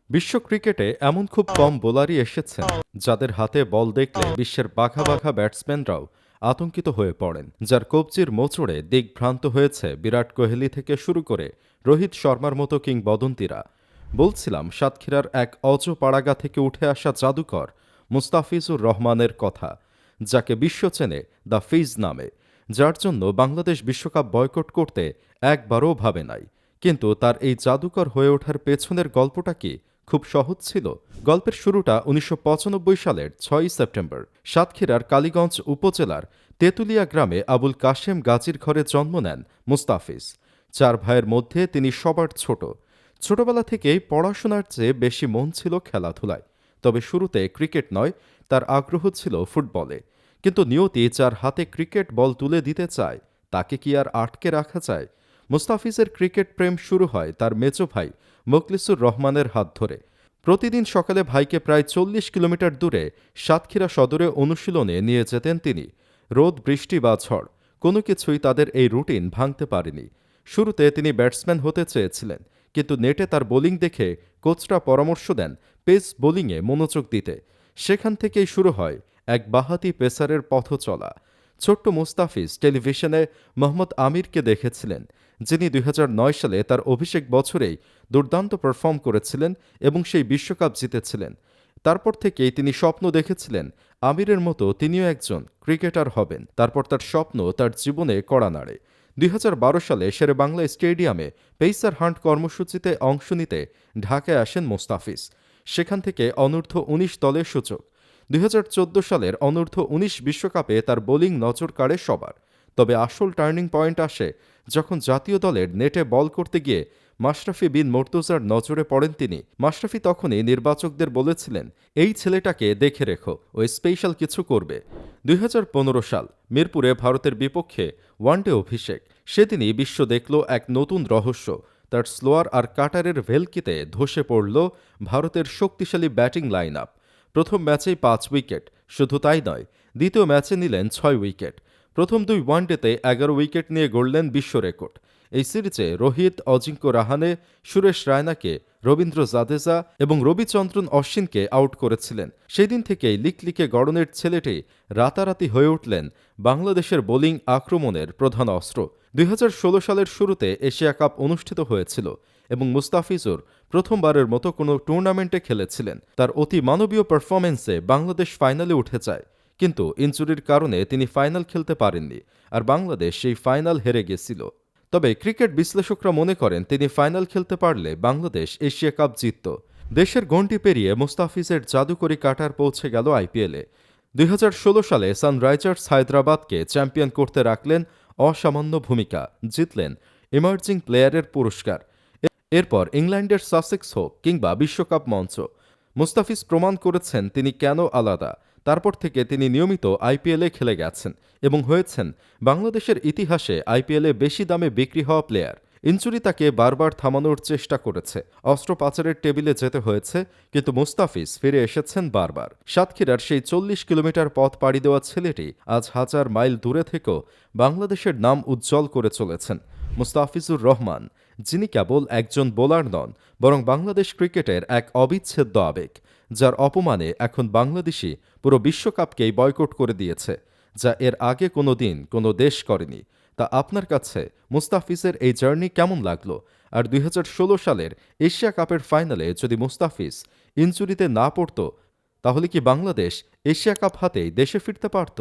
বিশ্ব ক্রিকেটে এমন খুব কম বোলারই এসেছেন যাদের হাতে বল দেখলে বিশ্বের বাঘা বাঘা ব্যাটসম্যানরাও আতঙ্কিত হয়ে পড়েন, যার কবজির মোচড়ে দিগ্ভ্রান্ত হয়েছে বিরাট কোহলি থেকে শুরু করে রোহিত শর্মার মতো কিংবদন্তিরা। বলছিলাম সাতক্ষীরার এক অজপাড়াগা থেকে উঠে আসা জাদুকর মুস্তাফিজুর রহমানের কথা, যাকে বিশ্ব চেনে দ্য ফিজ নামে, যার জন্য বাংলাদেশ বিশ্বকাপ বয়কট করতে একবারও ভাবে নাই। কিন্তু তার এই জাদুকর হয়ে ওঠার পেছনের গল্পটা কি খুব সহজ ছিল? গল্পের শুরুটা ১৯৯৫ সালের ৬ই সেপ্টেম্বর সাতক্ষীরার কালীগঞ্জ উপজেলার তেঁতুলিয়া গ্রামে আবুল কাশেম গাজীর ঘরে জন্ম নেন মুস্তাফিজ। ৪ ভাইয়ের মধ্যে তিনি সবার ছোট। ছোটবেলা থেকেই পড়াশোনার চেয়ে বেশি মন ছিল খেলাধুলায়। তবে শুরুতে ক্রিকেট নয়, তার আগ্রহ ছিল ফুটবলে। কিন্তু নিয়তি যার হাতে ক্রিকেট বল তুলে দিতে চায়, তাকে কি আর আটকে রাখা যায়? মুস্তাফিজের ক্রিকেট প্রেম শুরু হয় তার মেজো ভাই মোখলেসুর রহমানের হাত ধরে। প্রতিদিন সকালে ভাইকে প্রায় ৪০ কিলোমিটার দূরে সাতক্ষীরা সদরে অনুশীলনে নিয়ে যেতেন তিনি। রোদ, বৃষ্টি বা ঝড়, কোনো কিছুই তাদের এই রুটিন ভাঙতে পারেনি। শুরুতে তিনি ব্যাটসম্যান হতে চেয়েছিলেন, কিন্তু নেটে তার বোলিং দেখে কোচরা পরামর্শ দেন পেস বোলিংয়ে মনোযোগ দিতে। সেখান থেকেই শুরু হয় এক বাঁহাতি পেসারের পথ চলা। ছোট্ট মুস্তাফিজ টেলিভিশনে মোহাম্মদ আমিরকে দেখেছিলেন, যিনি ২০০৯ সালে তার অভিষেক বছরেই দুর্দান্ত পারফর্ম করেছিলেন এবং সেই বিশ্বকাপ জিতেছিলেন। তারপর থেকেই তিনি স্বপ্ন দেখেছিলেন আমিরের মতো তিনিও একজন ক্রিকেটার হবেন। তারপর তার স্বপ্ন তার জীবনে কড়া নাড়ে। ২০১২ সালে শেরেবাংলা স্টেডিয়ামে পেসার হান্ট কর্মসূচিতে অংশ নিতে ঢাকায় আসেন মুস্তাফিজ। সেখান থেকে অনূর্ধ্ব-১৯ দলের সুযোগ। ২০১৪ সালের অনূর্ধ্ব-১৯ বিশ্বকাপে তার বোলিং নজর কাড়ে সবার। তবে আসল টার্নিং পয়েন্ট আসে যখন জাতীয় দলের নেটে বল করতে গিয়ে মাশরাফি বিন মুর্তজার নজরে পড়েন তিনি। মাশরাফি তখনই নির্বাচকদের বলেছিলেন, এই ছেলেটাকে দেখে রেখো, ও স্পেশাল কিছু করবে। ২০১৫ সাল মিরপুরে ভারতের বিপক্ষে ওয়ানডে অভিষেক। সেদিনই বিশ্ব দেখল এক নতুন রহস্য। তার স্লোয়ার আর কাটারের ভেলকিতে ধসে পড়ল ভারতের শক্তিশালী ব্যাটিং লাইন আপ। প্রথম ম্যাচেই ৫ উইকেট, শুধু তাই নয়, দ্বিতীয় ম্যাচে নিলেন ৬ উইকেট। প্রথম ২ ওয়ানডেতে ১১ উইকেট নিয়ে গড়লেন বিশ্ব রেকর্ড। এই সিরিজে রোহিত, অজিঙ্ক্য রাহানে, সুরেশ রায়নাকে, রবীন্দ্র জাদেজা এবং রবিচন্দ্রন অশ্বিনকে আউট করেছিলেন। সেদিন থেকেই লিকলিকে গড়নের ছেলেটি রাতারাতি হয়ে উঠলেন বাংলাদেশের বোলিং আক্রমণের প্রধান অস্ত্র। ২০১৬ সালের শুরুতে এশিয়া কাপ অনুষ্ঠিত হয়েছিল এবং মুস্তাফিজুর প্রথমবারের মতো কোনো টুর্নামেন্টে খেলেছিলেন। তার অতি মানবীয় পারফরম্যান্সে বাংলাদেশ ফাইনালে উঠে যায়, কিন্তু ইনজুরির কারণে তিনি ফাইনাল খেলতে পারেননি, আর বাংলাদেশ সেই ফাইনাল হেরে গেছিল। তবে ক্রিকেট বিশ্লেষকরা মনে করেন তিনি ফাইনাল খেলতে পারলে বাংলাদেশ এশিয়া কাপ জিতত। দেশের গণ্ডি পেরিয়ে মুস্তাফিজের জাদুকরি কাটার পৌঁছে গেল আইপিএলে। ২০১৬ সালে সানরাইজার্স হায়দ্রাবাদকে চ্যাম্পিয়ন করতে রাখলেন অসামান্য ভূমিকা, জিতলেন ইমার্জিং প্লেয়ারের পুরস্কার। এরপর ইংল্যান্ডের সাসেক্স হোক কিংবা বিশ্বকাপ মঞ্চ, মুস্তাফিজ প্রমাণ করেছেন তিনি কেন আলাদা। তারপর থেকে তিনি নিয়মিত আইপিএলে খেলে গেছেন এবং হয়েছেন বাংলাদেশের ইতিহাসে আইপিএলে বেশি দামে বিক্রি হওয়া প্লেয়ার। ইনজুরি তাকে বারবার থামানোর চেষ্টা করেছে, অস্ত্র পাচারের টেবিলে যেতে হয়েছে, কিন্তু মুস্তাফিজ ফিরে এসেছেন বারবার। সাতক্ষীরার সেই ৪০ কিলোমিটার পথ পাড়ি দেওয়া ছেলেটি আজ হাজার মাইল দূরে থেকেও বাংলাদেশের নাম উজ্জ্বল করে চলেছেন। মুস্তাফিজুর রহমান, যিনি কেবল একজন বোলার নন, বরং বাংলাদেশ ক্রিকেটের এক অবিচ্ছেদ্য আবেগ, যার অপমানে এখন বাংলাদেশই পুরো বিশ্বকাপকেই বয়কট করে দিয়েছে, যা এর আগে কোনো দিন কোনো দেশ করেনি। তা আপনার কাছে মুস্তাফিজের এই জার্নি কেমন লাগলো? আর ২০১৬ সালের এশিয়া কাপের ফাইনালে যদি মুস্তাফিজ ইনজুরিতে না পড়তো, তাহলে কি বাংলাদেশ এশিয়া কাপ হাতেই দেশে ফিরতে পারত?